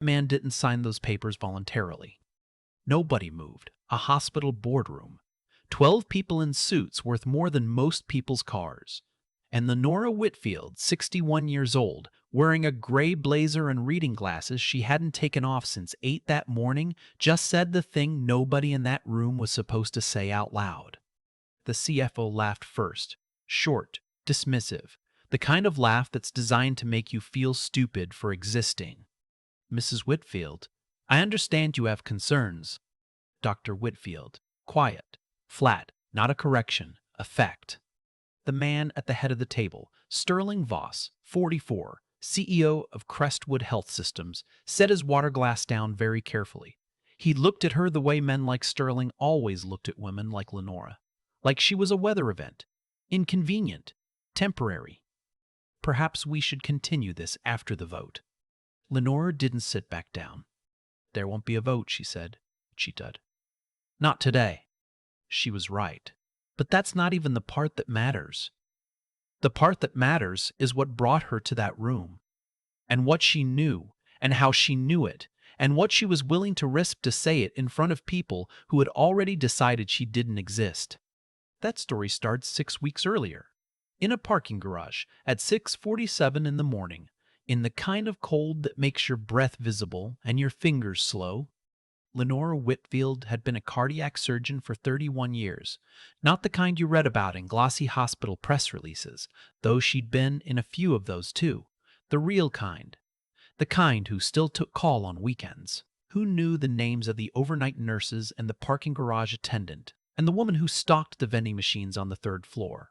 The man didn't sign those papers voluntarily. Nobody moved. A hospital boardroom. 12 people in suits worth more than most people's cars. And Lenora Whitfield, 61 years old, wearing a gray blazer and reading glasses she hadn't taken off since 8 that morning, just said the thing nobody in that room was supposed to say out loud. The CFO laughed first, short, dismissive, the kind of laugh that's designed to make you feel stupid for existing. Mrs. Whitfield, I understand you have concerns. Dr. Whitfield, quiet, flat, not a correction, a fact. The man at the head of the table, Sterling Voss, 44, CEO of Crestwood Health Systems, set his water glass down very carefully. He looked at her the way men like Sterling always looked at women like Lenora, like she was a weather event, inconvenient, temporary. Perhaps we should continue this after the vote. Lenora didn't sit back down. There won't be a vote, she said, cheated. Not today. She was right. But that's not even the part that matters. The part that matters is what brought her to that room, and what she knew, and how she knew it, and what she was willing to risk to say it in front of people who had already decided she didn't exist. That story starts 6 weeks earlier, in a parking garage at 6:47 in the morning, in the kind of cold that makes your breath visible and your fingers slow. Lenora Whitfield had been a cardiac surgeon for 31 years, not the kind you read about in glossy hospital press releases, though she'd been in a few of those too. The real kind. The kind who still took call on weekends. Who knew the names of the overnight nurses and the parking garage attendant, and the woman who stocked the vending machines on the 3rd floor.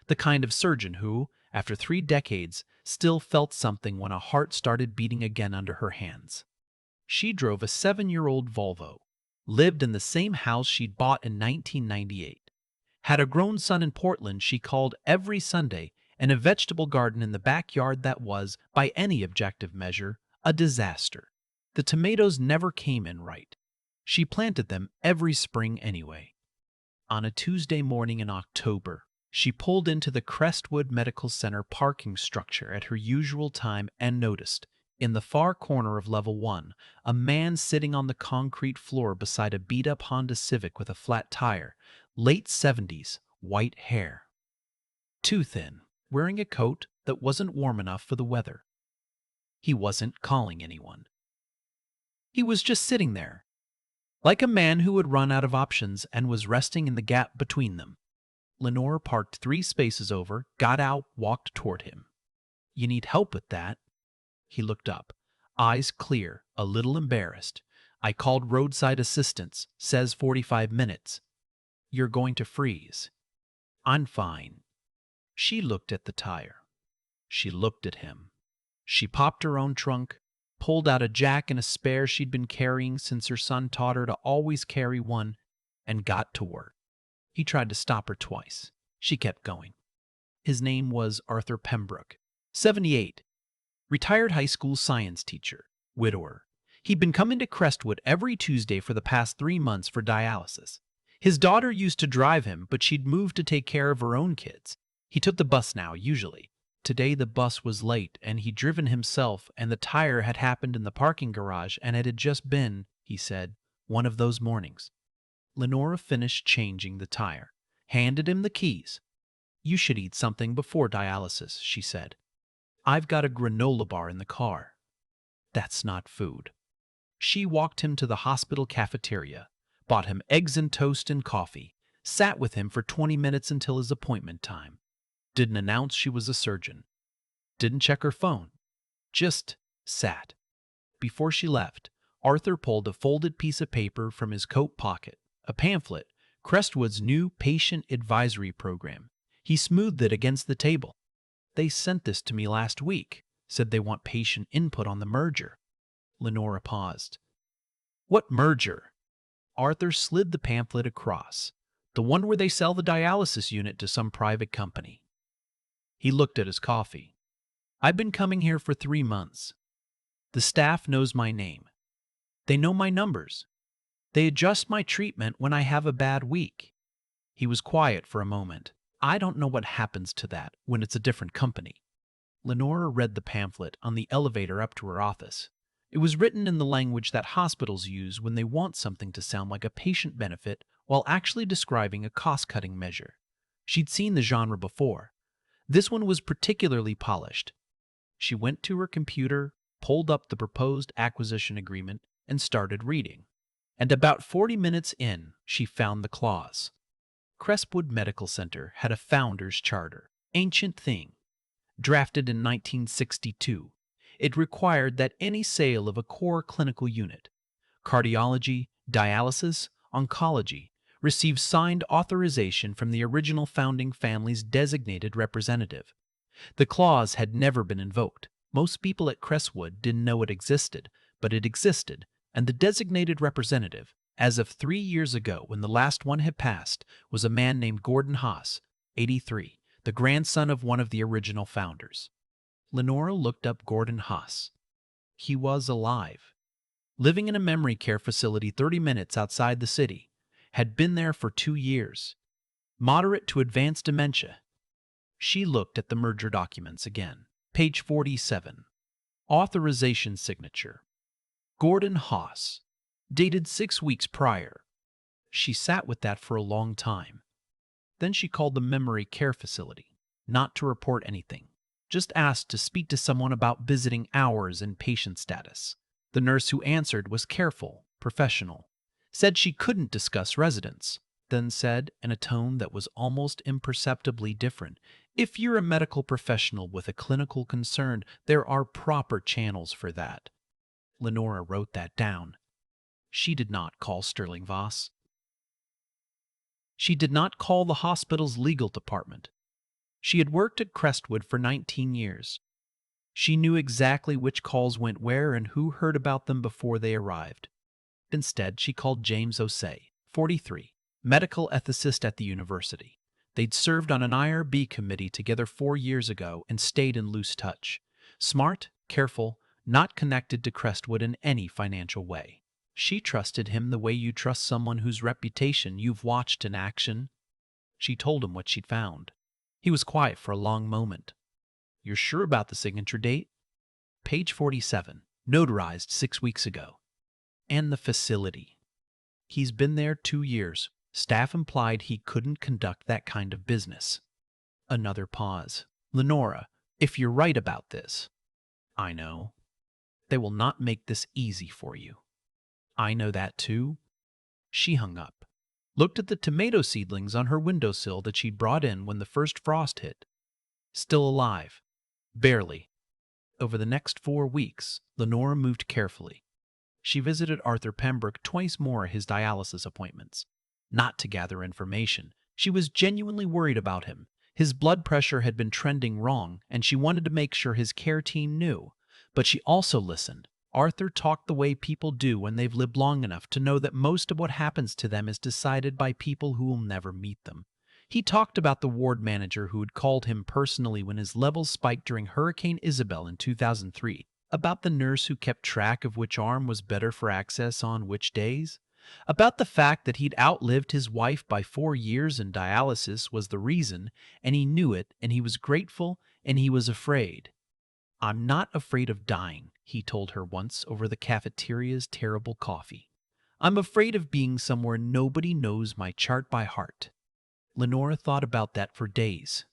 The kind of surgeon who, after 3 decades, still felt something when a heart started beating again under her hands. She drove a 7-year-old Volvo, lived in the same house she'd bought in 1998, had a grown son in Portland she called every Sunday, and a vegetable garden in the backyard that was, by any objective measure, a disaster. The tomatoes never came in right. She planted them every spring anyway. On a Tuesday morning in October, she pulled into the Crestwood Medical Center parking structure at her usual time and noticed, in the far corner of level 1, a man sitting on the concrete floor beside a beat-up Honda Civic with a flat tire, late 70s, white hair. Too thin, wearing a coat that wasn't warm enough for the weather. He wasn't calling anyone. He was just sitting there, like a man who had run out of options and was resting in the gap between them. Lenora parked 3 spaces over, got out, walked toward him. You need help with that? He looked up, eyes clear, a little embarrassed. I called roadside assistance, says 45 minutes. You're going to freeze. I'm fine. She looked at the tire. She looked at him. She popped her own trunk, pulled out a jack and a spare she'd been carrying since her son taught her to always carry one, and got to work. He tried to stop her twice. She kept going. His name was Arthur Pembroke, 78. Retired high school science teacher, widower. He'd been coming to Crestwood every Tuesday for the past 3 months for dialysis. His daughter used to drive him, but she'd moved to take care of her own kids. He took the bus now, usually. Today the bus was late, and he'd driven himself, and the tire had happened in the parking garage, and it had just been, he said, one of those mornings. Lenora finished changing the tire, handed him the keys. You should eat something before dialysis, she said. I've got a granola bar in the car. That's not food. She walked him to the hospital cafeteria, bought him eggs and toast and coffee, sat with him for 20 minutes until his appointment time. Didn't announce she was a surgeon. Didn't check her phone. Just sat. Before she left, Arthur pulled a folded piece of paper from his coat pocket, a pamphlet, Crestwood's new patient advisory program. He smoothed it against the table. They sent this to me last week, said they want patient input on the merger. Lenora paused. What merger? Arthur slid the pamphlet across. The one where they sell the dialysis unit to some private company. He looked at his coffee. I've been coming here for 3 months. The staff knows my name. They know my numbers. They adjust my treatment when I have a bad week. He was quiet for a moment. I don't know what happens to that when it's a different company. Lenora read the pamphlet on the elevator up to her office. It was written in the language that hospitals use when they want something to sound like a patient benefit while actually describing a cost-cutting measure. She'd seen the genre before. This one was particularly polished. She went to her computer, pulled up the proposed acquisition agreement, and started reading. And about 40 minutes in, she found the clause. Crestwood Medical Center had a founder's charter, ancient thing, drafted in 1962. It required that any sale of a core clinical unit, cardiology, dialysis, oncology, receive signed authorization from the original founding family's designated representative. The clause had never been invoked. Most people at Crestwood didn't know it existed, but it existed, and the designated representative, as of 3 years ago when the last one had passed, was a man named Gordon Haas, 83, the grandson of one of the original founders. Lenora looked up Gordon Haas. He was alive, living in a memory care facility 30 minutes outside the city, had been there for 2 years. Moderate to advanced dementia. She looked at the merger documents again. Page 47. Authorization signature. Gordon Haas. Dated 6 weeks prior. She sat with that for a long time. Then she called the memory care facility, not to report anything, just asked to speak to someone about visiting hours and patient status. The nurse who answered was careful, professional, said she couldn't discuss residents, then said, in a tone that was almost imperceptibly different, "If you're a medical professional with a clinical concern, there are proper channels for that." Lenora wrote that down. She did not call Sterling Voss. She did not call the hospital's legal department. She had worked at Crestwood for 19 years. She knew exactly which calls went where and who heard about them before they arrived. Instead, she called James Osei, 43, medical ethicist at the university. They'd served on an IRB committee together 4 years ago and stayed in loose touch. Smart, careful, not connected to Crestwood in any financial way. She trusted him the way you trust someone whose reputation you've watched in action. She told him what she'd found. He was quiet for a long moment. "You're sure about the signature date?" Page 47. Notarized 6 weeks ago. And the facility. He's been there 2 years. Staff implied he couldn't conduct that kind of business. Another pause. "Lenora, if you're right about this." "I know. They will not make this easy for you." "I know that too." She hung up, looked at the tomato seedlings on her windowsill that she'd brought in when the first frost hit. Still alive. Barely. Over the next 4 weeks, Lenora moved carefully. She visited Arthur Pembroke twice more at his dialysis appointments. Not to gather information. She was genuinely worried about him. His blood pressure had been trending wrong, and she wanted to make sure his care team knew. But she also listened. Arthur talked the way people do when they've lived long enough to know that most of what happens to them is decided by people who will never meet them. He talked about the ward manager who had called him personally when his levels spiked during Hurricane Isabel in 2003, about the nurse who kept track of which arm was better for access on which days, about the fact that he'd outlived his wife by 4 years and dialysis was the reason, and he knew it, and he was grateful, and he was afraid. "I'm not afraid of dying," he told her once over the cafeteria's terrible coffee. "I'm afraid of being somewhere nobody knows my chart by heart." Lenora thought about that for days.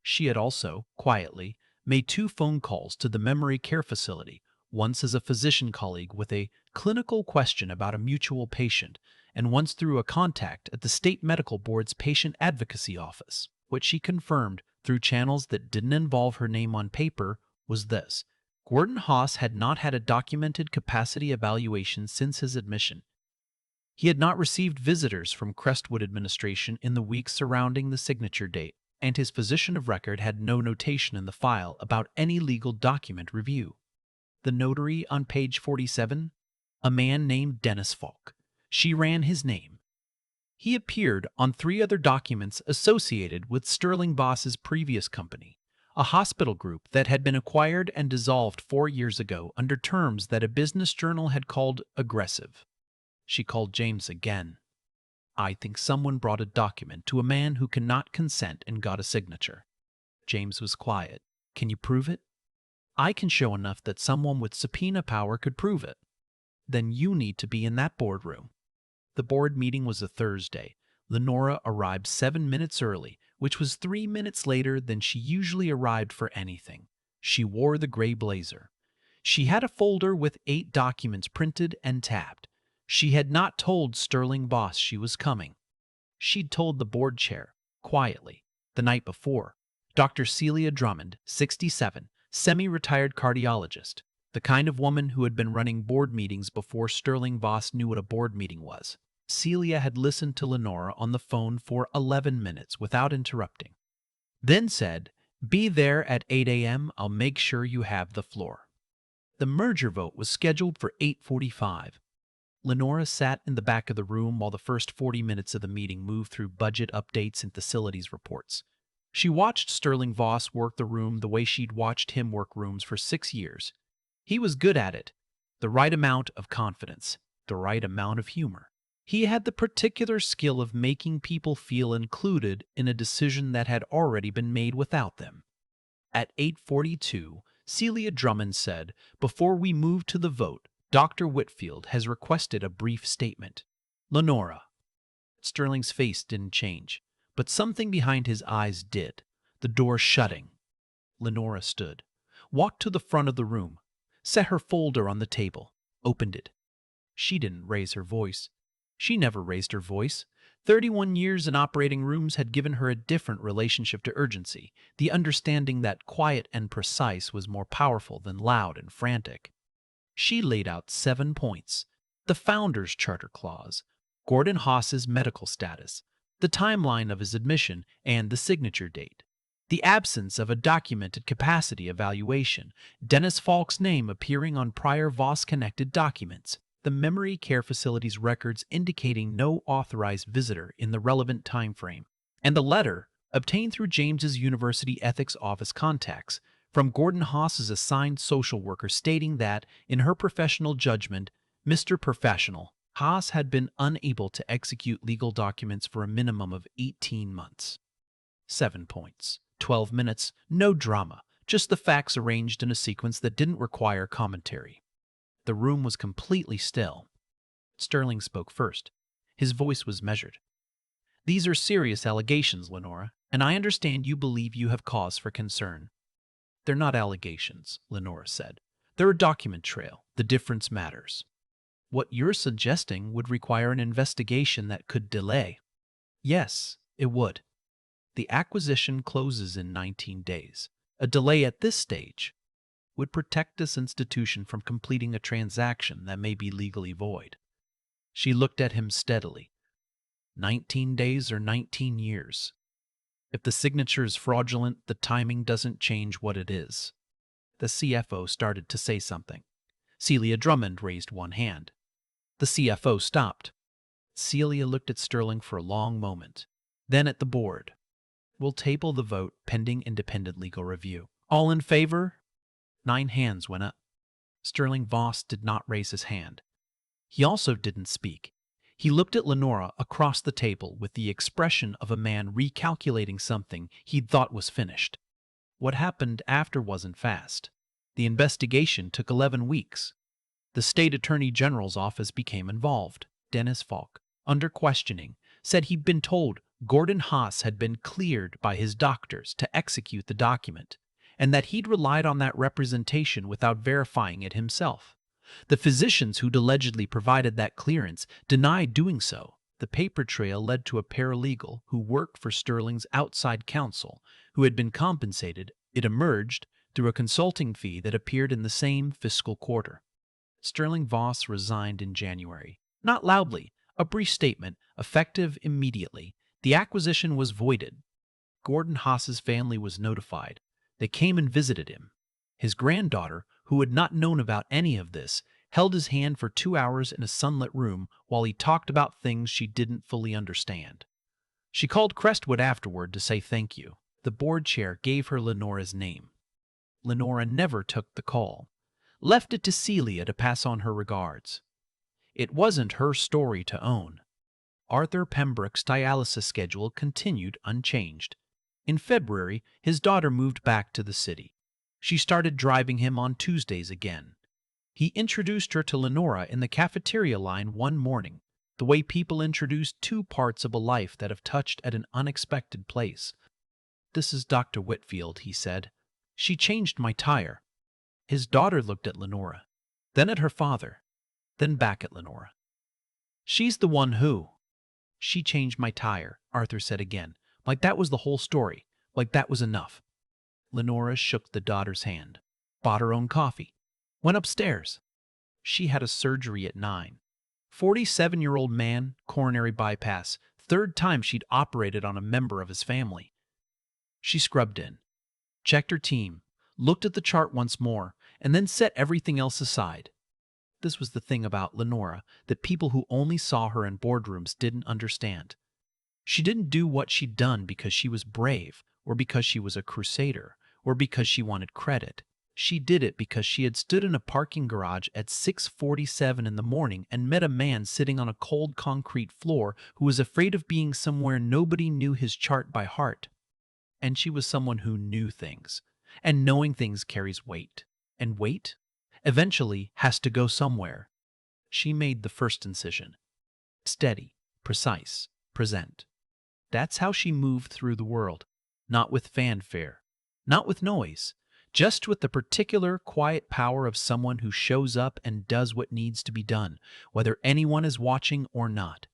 She had also, quietly, made 2 phone calls to the memory care facility, once as a physician colleague with a clinical question about a mutual patient, and once through a contact at the state medical board's patient advocacy office. What she confirmed, through channels that didn't involve her name on paper, was this: Gordon Haas had not had a documented capacity evaluation since his admission. He had not received visitors from Crestwood administration in the weeks surrounding the signature date, and his physician of record had no notation in the file about any legal document review. The notary on page 47? A man named Dennis Falk. She ran his name. He appeared on 3 other documents associated with Sterling Voss's previous company, a hospital group that had been acquired and dissolved 4 years ago under terms that a business journal had called aggressive. She called James again. "I think someone brought a document to a man who cannot consent and got a signature." James was quiet. "Can you prove it?" I can show enough that someone with subpoena power could prove it. Then you need to be in that boardroom. The board meeting was a Thursday. Lenora arrived 7 minutes early, which was 3 minutes later than she usually arrived for anything. She wore the gray blazer. She had a folder with 8 documents printed and tabbed. She had not told Sterling Voss she was coming. She'd told the board chair, quietly, the night before. Dr. Celia Drummond, 67, semi-retired cardiologist, the kind of woman who had been running board meetings before Sterling Voss knew what a board meeting was. Celia had listened to Lenora on the phone for 11 minutes without interrupting, then said, "Be there at 8 a.m. I'll make sure you have the floor." The merger vote was scheduled for 8:45. Lenora sat in the back of the room while the first 40 minutes of the meeting moved through budget updates and facilities reports. She watched Sterling Voss work the room the way she'd watched him work rooms for 6 years. He was good at it. The right amount of confidence, the right amount of humor. He had the particular skill of making people feel included in a decision that had already been made without them. At 8:42, Celia Drummond said, "Before we move to the vote, Dr. Whitfield has requested a brief statement." Lenora. Sterling's face didn't change, but something behind his eyes did. The door shutting. Lenora stood, walked to the front of the room, set her folder on the table, opened it. She didn't raise her voice. She never raised her voice. 31 years in operating rooms had given her a different relationship to urgency, the understanding that quiet and precise was more powerful than loud and frantic. She laid out 7 points: the Founders' Charter Clause, Gordon Haas's medical status, the timeline of his admission, and the signature date. The absence of a documented capacity evaluation, Dennis Falk's name appearing on prior Voss-connected documents, the memory care facility's records indicating no authorized visitor in the relevant time frame, and the letter, obtained through James's University Ethics Office contacts, from Gordon Haas's assigned social worker stating that, in her professional judgment, Mr. Professional, Haas had been unable to execute legal documents for a minimum of 18 months. 7 points. 12 minutes, no drama, just the facts arranged in a sequence that didn't require commentary. The room was completely still. Sterling spoke first. His voice was measured. "These are serious allegations, Lenora, and I understand you believe you have cause for concern." "They're not allegations," Lenora said. "They're a document trail. The difference matters. What you're suggesting would require an investigation that could delay." "Yes, it would. The acquisition closes in 19 days. A delay at this stage would protect this institution from completing a transaction that may be legally void." She looked at him steadily. 19 days or 19 years. If the signature is fraudulent, the timing doesn't change what it is. The CFO started to say something. Celia Drummond raised one hand. The CFO stopped. Celia looked at Sterling for a long moment, then at the board. "We'll table the vote pending independent legal review. All in favor?" 9 hands went up. Sterling Voss did not raise his hand. He also didn't speak. He looked at Lenora across the table with the expression of a man recalculating something he'd thought was finished. What happened after wasn't fast. The investigation took 11 weeks. The state attorney general's office became involved. Dennis Falk, under questioning, said he'd been told Gordon Haas had been cleared by his doctors to execute the document, and that he'd relied on that representation without verifying it himself. The physicians who'd allegedly provided that clearance denied doing so. The paper trail led to a paralegal who worked for Sterling's outside counsel, who had been compensated, it emerged, through a consulting fee that appeared in the same fiscal quarter. Sterling Voss resigned in January. Not loudly, a brief statement, effective immediately. The acquisition was voided. Gordon Haas's family was notified. They came and visited him. His granddaughter, who had not known about any of this, held his hand for 2 hours in a sunlit room while he talked about things she didn't fully understand. She called Crestwood afterward to say thank you. The board chair gave her Lenora's name. Lenora never took the call, left it to Celia to pass on her regards. It wasn't her story to own. Arthur Pembroke's dialysis schedule continued unchanged. In February, his daughter moved back to the city. She started driving him on Tuesdays again. He introduced her to Lenora in the cafeteria line one morning, the way people introduce two parts of a life that have touched at an unexpected place. "This is Dr. Whitfield," he said. "She changed my tire." His daughter looked at Lenora, then at her father, then back at Lenora. "She's the one who—" "She changed my tire," Arthur said again, like that was the whole story, like that was enough. Lenora shook the daughter's hand, bought her own coffee, went upstairs. She had a surgery at 9. 47-year-old man, coronary bypass, third time she'd operated on a member of his family. She scrubbed in, checked her team, looked at the chart once more, and then set everything else aside. This was the thing about Lenora that people who only saw her in boardrooms didn't understand. She didn't do what she'd done because she was brave, or because she was a crusader, or because she wanted credit. She did it because she had stood in a parking garage at 6:47 in the morning and met a man sitting on a cold concrete floor who was afraid of being somewhere nobody knew his chart by heart. And she was someone who knew things. And knowing things carries weight. And weight, eventually, has to go somewhere. She made the first incision. Steady, precise, present. That's how she moved through the world. Not with fanfare, not with noise, just with the particular quiet power of someone who shows up and does what needs to be done, whether anyone is watching or not.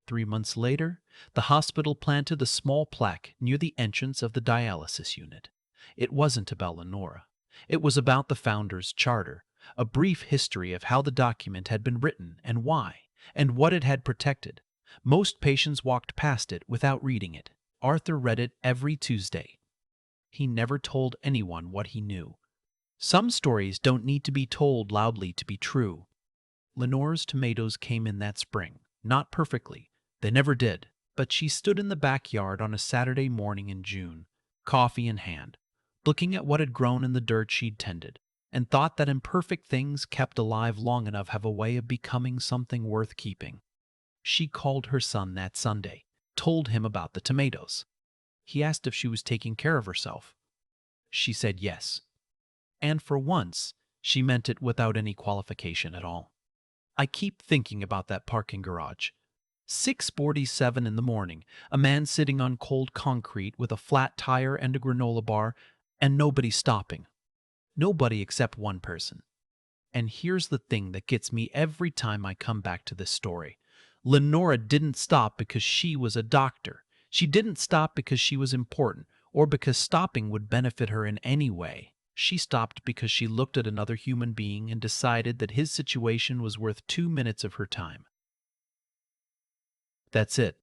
3 months later, the hospital planted a small plaque near the entrance of the dialysis unit. It wasn't about Lenora. It was about the founder's charter, a brief history of how the document had been written and why, and what it had protected. Most patients walked past it without reading it. Arthur read it every Tuesday. He never told anyone what he knew. Some stories don't need to be told loudly to be true. Lenora's tomatoes came in that spring, not perfectly. They never did. But she stood in the backyard on a Saturday morning in June, coffee in hand, looking at what had grown in the dirt she'd tended, and thought that imperfect things kept alive long enough have a way of becoming something worth keeping. She called her son that Sunday, told him about the tomatoes. He asked if she was taking care of herself. She said yes. And for once, she meant it without any qualification at all. "I keep thinking about that parking garage. 6:47 in the morning, a man sitting on cold concrete with a flat tire and a granola bar, and nobody stopping. Nobody except one person. And here's the thing that gets me every time I come back to this story. Lenora didn't stop because she was a doctor. She didn't stop because she was important, or because stopping would benefit her in any way. She stopped because she looked at another human being and decided that his situation was worth 2 minutes of her time. That's it.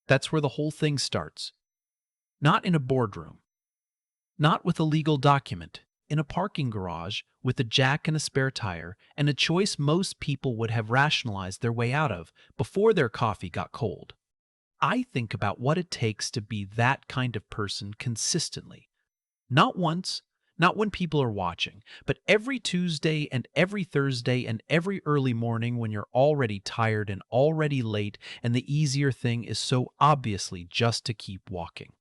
That's where the whole thing starts. Not in a boardroom. Not with a legal document. In a parking garage with a jack and a spare tire and a choice most people would have rationalized their way out of before their coffee got cold. I think about what it takes to be that kind of person consistently. Not once, not when people are watching, but every Tuesday and every Thursday and every early morning when you're already tired and already late and the easier thing is so obviously just to keep walking.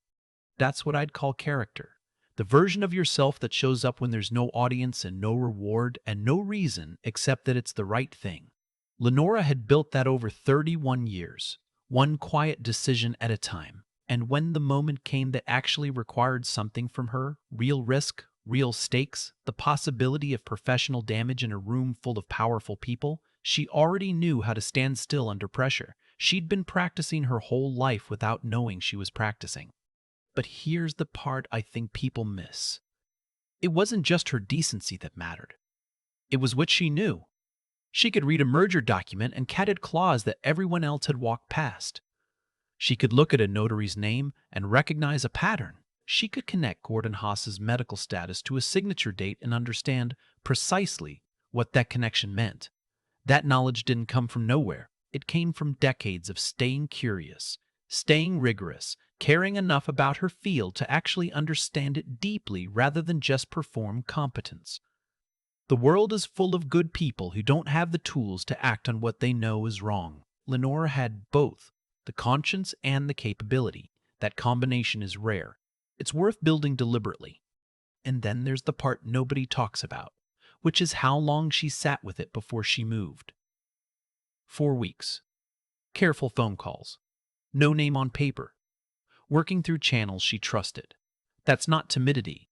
That's what I'd call character. The version of yourself that shows up when there's no audience and no reward and no reason except that it's the right thing. Lenora had built that over 31 years, one quiet decision at a time. And when the moment came that actually required something from her, real risk, real stakes, the possibility of professional damage in a room full of powerful people, she already knew how to stand still under pressure. She'd been practicing her whole life without knowing she was practicing. But here's the part I think people miss. It wasn't just her decency that mattered. It was what she knew. She could read a merger document and catted clause that everyone else had walked past. She could look at a notary's name and recognize a pattern. She could connect Gordon Haas's medical status to a signature date and understand precisely what that connection meant. That knowledge didn't come from nowhere. It came from decades of staying curious, staying rigorous, caring enough about her field to actually understand it deeply rather than just perform competence. The world is full of good people who don't have the tools to act on what they know is wrong. Lenora had both, the conscience and the capability. That combination is rare. It's worth building deliberately. And then there's the part nobody talks about, which is how long she sat with it before she moved. 4 weeks. Careful phone calls. No name on paper. Working through channels she trusted. That's not timidity.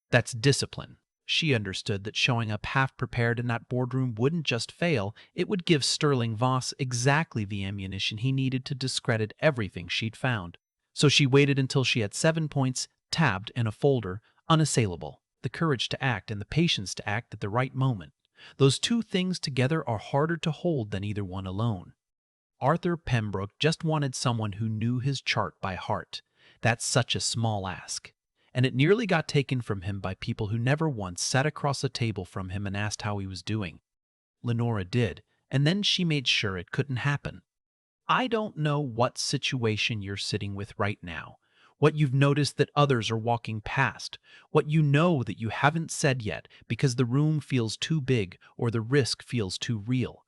That's discipline. She understood that showing up half-prepared in that boardroom wouldn't just fail, it would give Sterling Voss exactly the ammunition he needed to discredit everything she'd found. So she waited until she had 7 points tabbed in a folder, unassailable, the courage to act and the patience to act at the right moment. Those two things together are harder to hold than either one alone. Arthur Pembroke just wanted someone who knew his chart by heart. That's such a small ask. And it nearly got taken from him by people who never once sat across a table from him and asked how he was doing. Lenora did, and then she made sure it couldn't happen. I don't know what situation you're sitting with right now, what you've noticed that others are walking past, what you know that you haven't said yet because the room feels too big or the risk feels too real.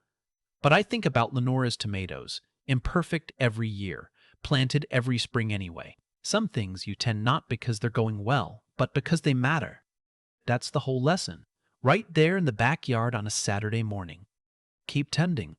But I think about Lenora's tomatoes, imperfect every year, planted every spring anyway. Some things you tend not because they're going well, but because they matter. That's the whole lesson. Right there in the backyard on a Saturday morning. Keep tending.